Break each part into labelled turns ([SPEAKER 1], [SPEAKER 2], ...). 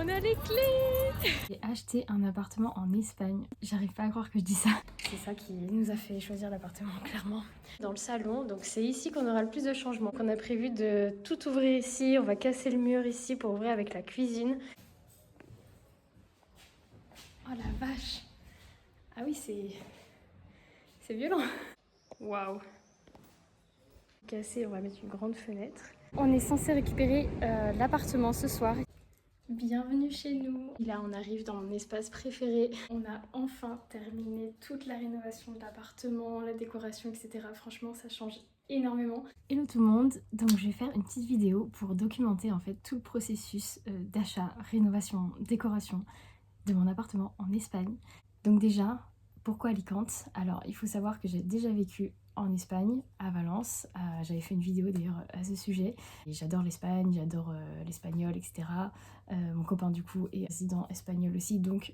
[SPEAKER 1] On a les clés! J'ai acheté un appartement en Espagne. J'arrive pas à croire que je dis ça. C'est ça qui nous a fait choisir l'appartement, clairement. Dans le salon, donc c'est ici qu'on aura le plus de changements. On a prévu de tout ouvrir ici. On va casser le mur ici pour ouvrir avec la cuisine. Oh la vache! Ah oui, c'est violent. Waouh! Cassé, on va mettre une grande fenêtre. On est censé récupérer l'appartement ce soir. Bienvenue chez nous. Et là, on arrive dans mon espace préféré. On a enfin terminé toute la rénovation de l'appartement, la décoration, etc. Franchement, ça change énormément. Hello tout le monde, donc je vais faire une petite vidéo pour documenter en fait tout le processus d'achat, rénovation, décoration de mon appartement en Espagne. Donc déjà, pourquoi Alicante? Alors il faut savoir que j'ai déjà vécu en Espagne, à Valence. J'avais fait une vidéo d'ailleurs à ce sujet. J'adore l'Espagne, j'adore l'espagnol, etc. Mon copain du coup est résident espagnol aussi, donc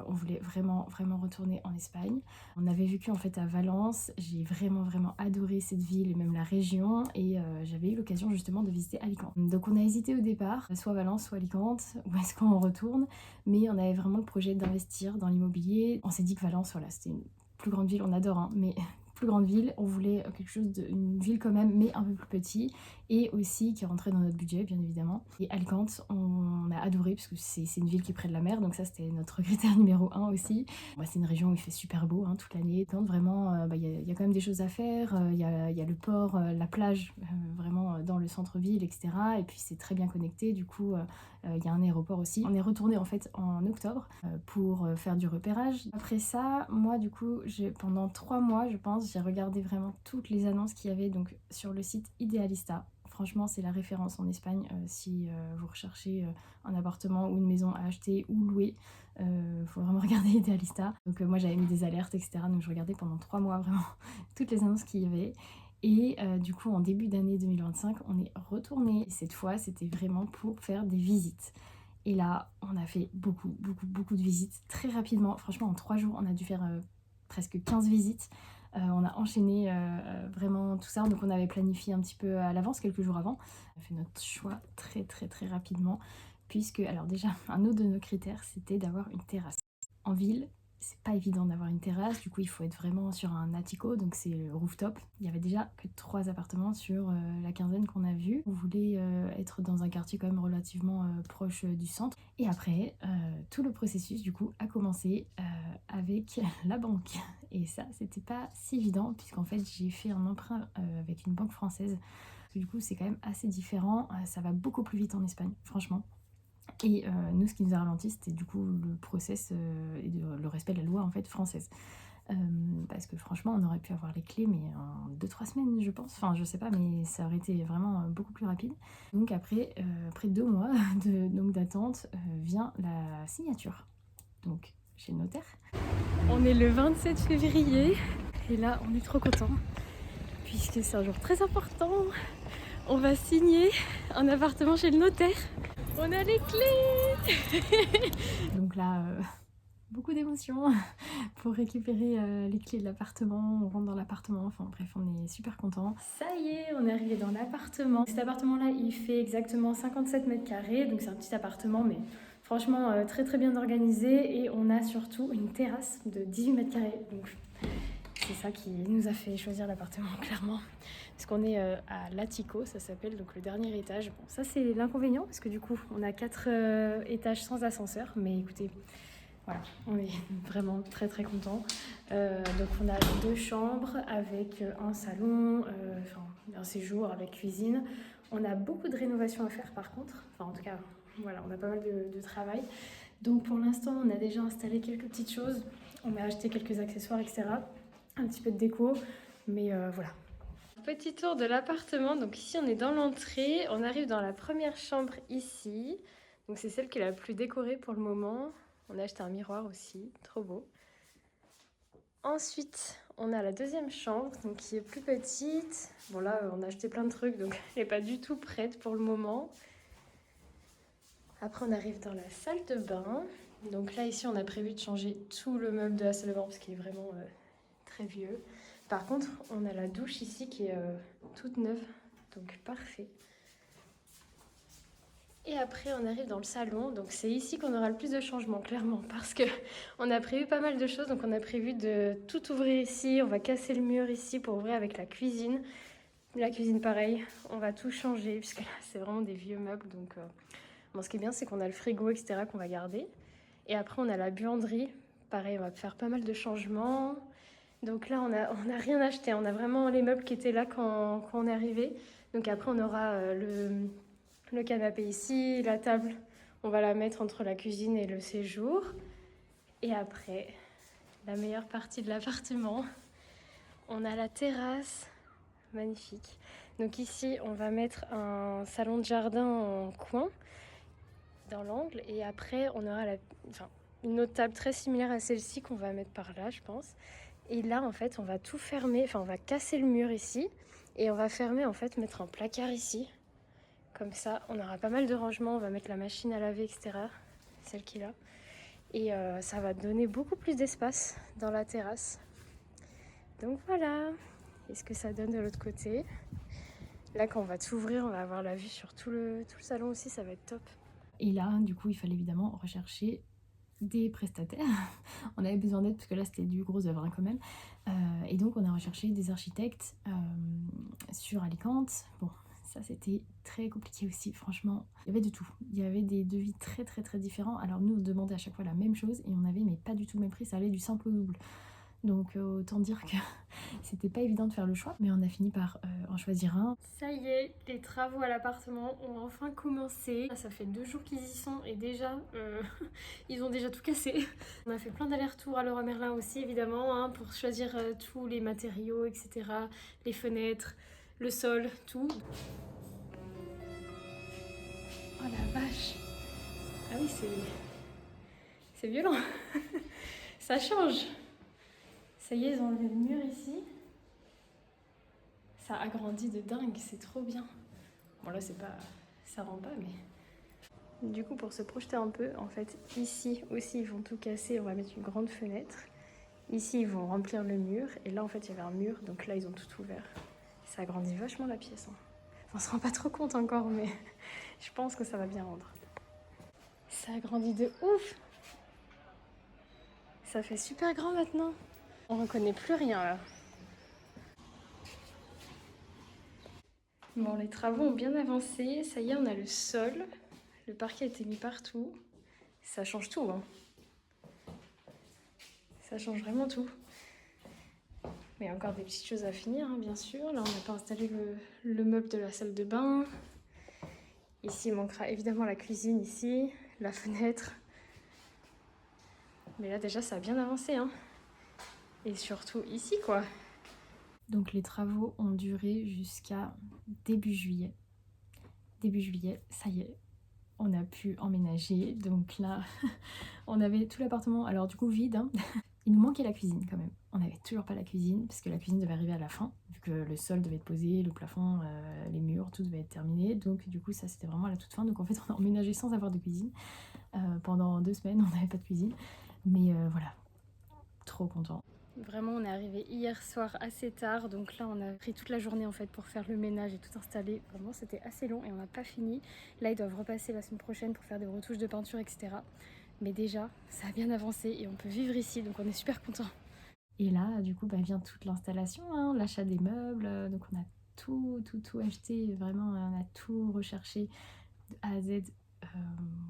[SPEAKER 1] on voulait vraiment retourner en Espagne. On avait vécu en fait à Valence, j'ai vraiment adoré cette ville et même la région, et j'avais eu l'occasion justement de visiter Alicante. Donc on a hésité au départ, soit Valence, soit Alicante, où est-ce qu'on retourne, mais on avait vraiment le projet d'investir dans l'immobilier. On s'est dit que Valence, voilà, c'était une plus grande ville, on adore, hein, mais plus grande ville, on voulait quelque chose une ville quand même, mais un peu plus petit, et aussi qui rentrait dans notre budget bien évidemment. Et Alicante, on a adoré parce que c'est une ville qui est près de la mer, donc ça c'était notre critère numéro 1 aussi. C'est une région où il fait super beau hein, toute l'année. Donc vraiment, y a quand même des choses à faire. Il y a le port, la plage, vraiment dans le centre-ville, etc. Et puis c'est très bien connecté, du coup il y a un aéroport aussi. On est retourné en fait en octobre pour faire du repérage. Après ça, moi du coup, pendant 3 mois je pense, j'ai regardé vraiment toutes les annonces qu'il y avait donc sur le site Idealista. Franchement, c'est la référence en Espagne si vous recherchez un appartement ou une maison à acheter ou louer. Faut vraiment regarder Idealista. Donc moi j'avais mis des alertes, etc. Donc je regardais pendant 3 mois vraiment toutes les annonces qu'il y avait. Et du coup, en début d'année 2025, on est retourné. Et cette fois, c'était vraiment pour faire des visites. Et là, on a fait beaucoup de visites très rapidement. Franchement, en 3 jours, on a dû faire presque 15 visites. On a enchaîné vraiment tout ça. Donc on avait planifié un petit peu à l'avance, quelques jours avant. On a fait notre choix très rapidement. Puisque, alors déjà, un autre de nos critères, c'était d'avoir une terrasse. En ville, c'est pas évident d'avoir une terrasse, du coup il faut être vraiment sur un attico, donc c'est le rooftop. Il y avait déjà que 3 appartements sur la quinzaine qu'on a vue. On voulait être dans un quartier quand même relativement proche du centre. Et après, tout le processus du coup a commencé avec la banque. Et ça, c'était pas si évident, puisqu'en fait j'ai fait un emprunt avec une banque française. Du coup c'est quand même assez différent, ça va beaucoup plus vite en Espagne, franchement. Et nous, ce qui nous a ralenti, c'était du coup le process et le respect de la loi en fait française. Parce que franchement, on aurait pu avoir les clés, mais en 2-3 semaines, je pense. Enfin, je sais pas, mais ça aurait été vraiment beaucoup plus rapide. Donc après 2 mois d'attente, vient la signature. Donc chez le notaire. On est le 27 février et là, on est trop contents puisque c'est un jour très important. On va signer un appartement chez le notaire. On a les clés. Donc là, beaucoup d'émotions pour récupérer les clés de l'appartement. On rentre dans l'appartement, enfin bref, on est super contents. Ça y est, on est arrivé dans l'appartement. Cet appartement-là, il fait exactement 57 mètres carrés, donc c'est un petit appartement, mais franchement très bien organisé. Et on a surtout une terrasse de 18 mètres carrés. Donc c'est ça qui nous a fait choisir l'appartement, clairement. Parce qu'on est à l'Attico, ça s'appelle, donc le dernier étage. Bon, ça c'est l'inconvénient, parce que du coup, on a 4 étages sans ascenseur. Mais écoutez, voilà, on est vraiment très contents. Donc on a 2 chambres avec un salon, un séjour avec cuisine. On a beaucoup de rénovations à faire par contre. Enfin en tout cas, voilà, on a pas mal de travail. Donc pour l'instant, on a déjà installé quelques petites choses. On a acheté quelques accessoires, etc. Un petit peu de déco, mais voilà. Petit tour de l'appartement. Donc ici, on est dans l'entrée. On arrive dans la première chambre ici. Donc c'est celle qui est la plus décorée pour le moment. On a acheté un miroir aussi, trop beau. Ensuite, on a la deuxième chambre, donc qui est plus petite. Bon là, on a acheté plein de trucs, donc elle n'est pas du tout prête pour le moment. Après, on arrive dans la salle de bain. Donc là, ici, on a prévu de changer tout le meuble de la salle de bain parce qu'il est vraiment très vieux. Par contre, on a la douche ici qui est toute neuve, donc parfait. Et après on arrive dans le salon, donc c'est ici qu'on aura le plus de changements clairement parce que on a prévu pas mal de choses, donc on a prévu de tout ouvrir ici, on va casser le mur ici pour ouvrir avec la cuisine. La cuisine pareil, on va tout changer puisque là c'est vraiment des vieux meubles, donc bon, ce qui est bien c'est qu'on a le frigo etc qu'on va garder. Et après on a la buanderie, pareil on va faire pas mal de changements. Donc là on a rien acheté, on a vraiment les meubles qui étaient là quand on est arrivé. Donc après on aura le canapé ici, la table, on va la mettre entre la cuisine et le séjour. Et après, la meilleure partie de l'appartement, on a la terrasse, magnifique. Donc ici, on va mettre un salon de jardin en coin, dans l'angle. Et après, on aura une autre table très similaire à celle-ci qu'on va mettre par là, je pense. Et là, en fait, on va tout fermer, enfin, on va casser le mur ici. Et on va fermer, en fait, mettre un placard ici. Comme ça, on aura pas mal de rangements. On va mettre la machine à laver, etc. Celle qui est là. Et ça va donner beaucoup plus d'espace dans la terrasse. Donc voilà. Et ce que ça donne de l'autre côté. Là, quand on va tout ouvrir, on va avoir la vue sur tout le salon aussi. Ça va être top. Et là, du coup, il fallait évidemment rechercher des prestataires. On avait besoin d'aide parce que là, c'était du gros œuvre quand même. Et donc, on a recherché des architectes sur Alicante. Bon, ça c'était très compliqué aussi, franchement. Il y avait de tout. Il y avait des devis très très très différents. Alors nous on demandait à chaque fois la même chose et on avait mais pas du tout le même prix, ça allait du simple au double. Donc autant dire que c'était pas évident de faire le choix, mais on a fini par en choisir un. Ça y est, les travaux à l'appartement ont enfin commencé. Ça fait 2 jours qu'ils y sont et déjà, ils ont déjà tout cassé. On a fait plein d'allers-retours à Leroy Merlin aussi évidemment, hein, pour choisir tous les matériaux, etc. Les fenêtres, le sol, tout. Oh la vache! Ah oui, c'est violent. Ça change. Ça y est, ils ont enlevé le mur ici. Ça agrandit de dingue, c'est trop bien. Bon là, c'est pas... ça rend pas, mais... Du coup, pour se projeter un peu, en fait, ici aussi, ils vont tout casser. On va mettre une grande fenêtre. Ici, ils vont remplir le mur. Et là, en fait, il y avait un mur. Donc là, ils ont tout ouvert. Ça agrandit vachement la pièce. Hein. On se rend pas trop compte encore, mais je pense que ça va bien rendre. Ça agrandit de ouf! Ça fait super grand maintenant. On reconnaît plus rien là. Bon, les travaux ont bien avancé. Ça y est, on a le sol. Le parquet a été mis partout. Ça change tout, hein. Ça change vraiment tout. Mais il y a encore des petites choses à finir, hein, bien sûr. Là, on n'a pas installé le meuble de la salle de bain. Ici, il manquera évidemment la cuisine, ici, la fenêtre. Mais là, déjà, ça a bien avancé, hein. Et surtout ici, quoi. Donc, les travaux ont duré jusqu'à début juillet. Début juillet, ça y est, on a pu emménager. Donc là, on avait tout l'appartement, alors du coup vide, hein. Il nous manquait la cuisine quand même. On n'avait toujours pas la cuisine, parce que la cuisine devait arriver à la fin, vu que le sol devait être posé, le plafond, les murs, tout devait être terminé. Donc du coup, ça c'était vraiment à la toute fin. Donc en fait, on a emménagé sans avoir de cuisine. Pendant 2 semaines, on n'avait pas de cuisine. Mais voilà, trop content. Vraiment, on est arrivé hier soir assez tard, donc là on a pris toute la journée en fait pour faire le ménage et tout installer. Vraiment, c'était assez long et on n'a pas fini. Là, ils doivent repasser la semaine prochaine pour faire des retouches de peinture, etc. Mais déjà, ça a bien avancé et on peut vivre ici, donc on est super content. Et là, du coup, vient toute l'installation, hein, l'achat des meubles. Donc on a tout acheté, vraiment, on a tout recherché de A à Z.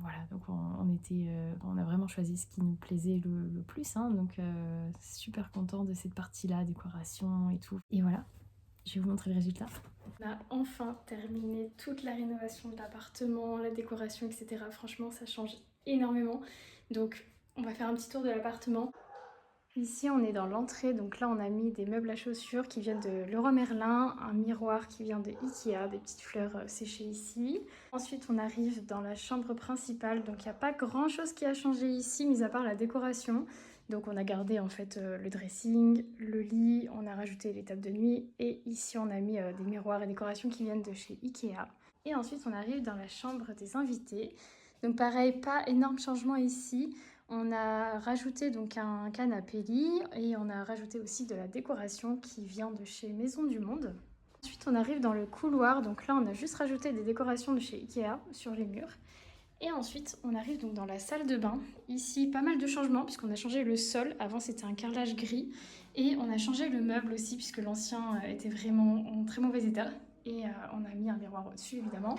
[SPEAKER 1] Voilà, donc on a vraiment choisi ce qui nous plaisait le plus, hein, donc super content de cette partie-là, décoration et tout. Et voilà, je vais vous montrer le résultat. On a enfin terminé toute la rénovation de l'appartement, la décoration, etc. Franchement, ça change énormément. Donc, on va faire un petit tour de l'appartement. Ici, on est dans l'entrée, donc là, on a mis des meubles à chaussures qui viennent de Leroy Merlin, un miroir qui vient de Ikea, des petites fleurs séchées ici. Ensuite, on arrive dans la chambre principale, donc il n'y a pas grand-chose qui a changé ici, mis à part la décoration. Donc on a gardé en fait le dressing, le lit, on a rajouté les tables de nuit et ici on a mis des miroirs et décorations qui viennent de chez Ikea. Et ensuite, on arrive dans la chambre des invités. Donc pareil, pas énorme changement ici. On a rajouté donc un canapé lit et on a rajouté aussi de la décoration qui vient de chez Maison du Monde. Ensuite on arrive dans le couloir, donc là on a juste rajouté des décorations de chez Ikea sur les murs. Et ensuite on arrive donc dans la salle de bain. Ici pas mal de changements puisqu'on a changé le sol, avant c'était un carrelage gris. Et on a changé le meuble aussi puisque l'ancien était vraiment en très mauvais état. Et on a mis un miroir au-dessus évidemment.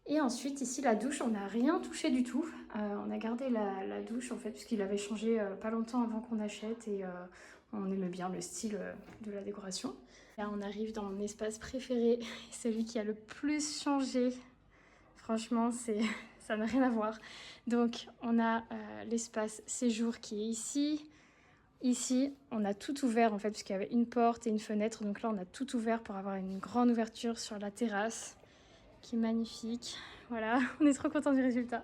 [SPEAKER 1] Et ensuite ici la douche, on n'a rien touché du tout. On a gardé la douche en fait puisqu'il avait changé pas longtemps avant qu'on achète et on aimait bien le style de la décoration. Là on arrive dans mon espace préféré, celui qui a le plus changé. Franchement ça n'a rien à voir. Donc on a l'espace séjour qui est ici. Ici, on a tout ouvert en fait, puisqu'il y avait une porte et une fenêtre. Donc là, on a tout ouvert pour avoir une grande ouverture sur la terrasse, qui est magnifique. Voilà, on est trop content du résultat.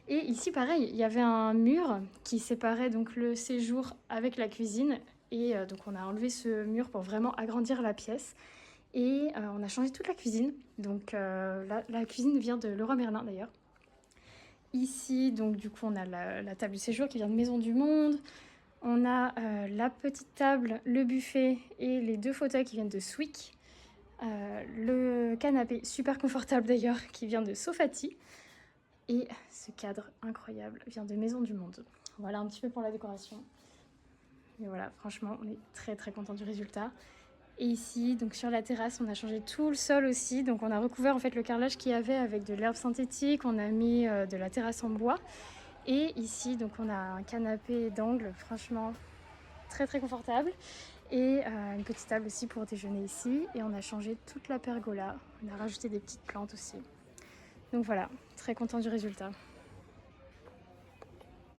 [SPEAKER 1] Et ici, pareil, il y avait un mur qui séparait donc le séjour avec la cuisine. Et donc on a enlevé ce mur pour vraiment agrandir la pièce. Et on a changé toute la cuisine. Donc la cuisine vient de Leroy Merlin d'ailleurs. Ici, donc du coup, on a la table de séjour qui vient de Maison du Monde. On a la petite table, le buffet et les 2 fauteuils qui viennent de Swick. Le canapé, super confortable d'ailleurs, qui vient de Sofati. Et ce cadre incroyable vient de Maison du Monde. Voilà un petit peu pour la décoration. Et voilà, franchement, on est très très content du résultat. Et ici, donc sur la terrasse, on a changé tout le sol aussi. Donc on a recouvert en fait le carrelage qu'il y avait avec de l'herbe synthétique. On a mis de la terrasse en bois. Et ici, donc on a un canapé d'angle, franchement très très confortable. Et une petite table aussi pour déjeuner ici. Et on a changé toute la pergola. On a rajouté des petites plantes aussi. Donc voilà, très content du résultat.